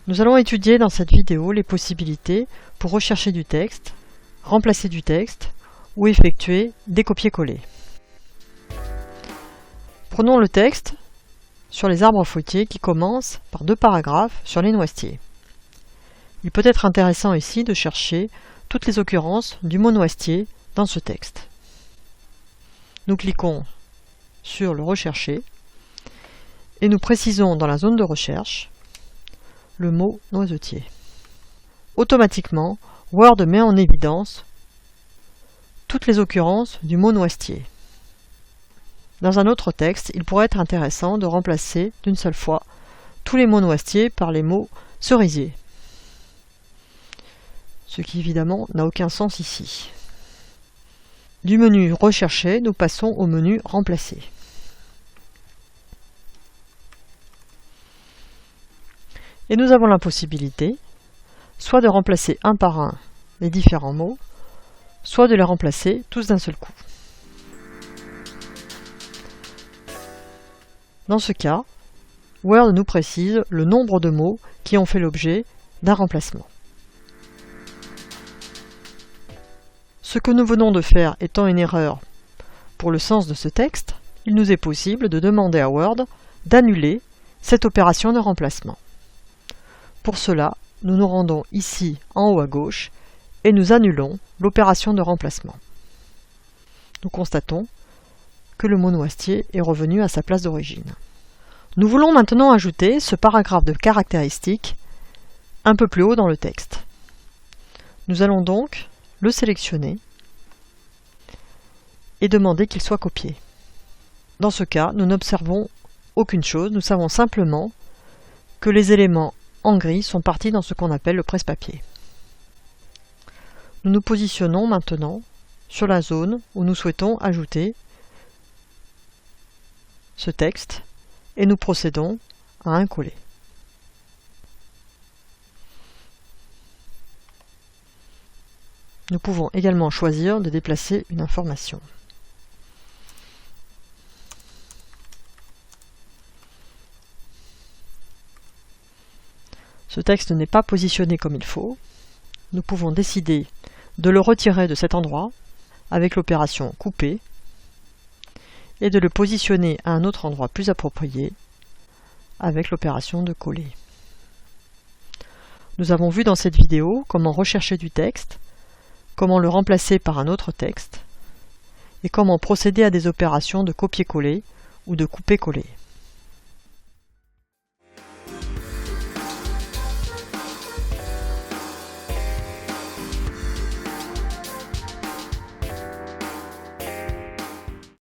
Nous allons étudier dans cette vidéo les possibilités pour rechercher du texte, remplacer du texte ou effectuer des copier-coller. Prenons le texte sur les arbres fruitiers qui commence par 2 paragraphes sur les noisetiers. Il peut être intéressant ici de chercher toutes les occurrences du mot noisetier dans ce texte. Nous cliquons sur le rechercher et nous précisons dans la zone de recherche le mot noisetier. Automatiquement, Word met en évidence toutes les occurrences du mot noisetier. Dans un autre texte, il pourrait être intéressant de remplacer d'une seule fois tous les mots noisetiers par les mots cerisier. Ce qui évidemment n'a aucun sens ici. Du menu Rechercher, nous passons au menu Remplacer. Et nous avons la possibilité soit de remplacer un par un les différents mots, soit de les remplacer tous d'un seul coup. Dans ce cas, Word nous précise le nombre de mots qui ont fait l'objet d'un remplacement. Ce que nous venons de faire étant une erreur pour le sens de ce texte, il nous est possible de demander à Word d'annuler cette opération de remplacement. Pour cela, nous nous rendons ici en haut à gauche et nous annulons l'opération de remplacement. Nous constatons que le mot noisetier est revenu à sa place d'origine. Nous voulons maintenant ajouter ce paragraphe de caractéristiques un peu plus haut dans le texte. Nous allons donc le sélectionner et demander qu'il soit copié. Dans ce cas, nous n'observons aucune chose, nous savons simplement que les éléments en gris sont partis dans ce qu'on appelle le presse-papier. Nous nous positionnons maintenant sur la zone où nous souhaitons ajouter ce texte et nous procédons à un coller. Nous pouvons également choisir de déplacer une information. Ce texte n'est pas positionné comme il faut. Nous pouvons décider de le retirer de cet endroit avec l'opération couper et de le positionner à un autre endroit plus approprié avec l'opération de coller. Nous avons vu dans cette vidéo comment rechercher du texte, comment le remplacer par un autre texte et comment procéder à des opérations de copier-coller ou de couper-coller.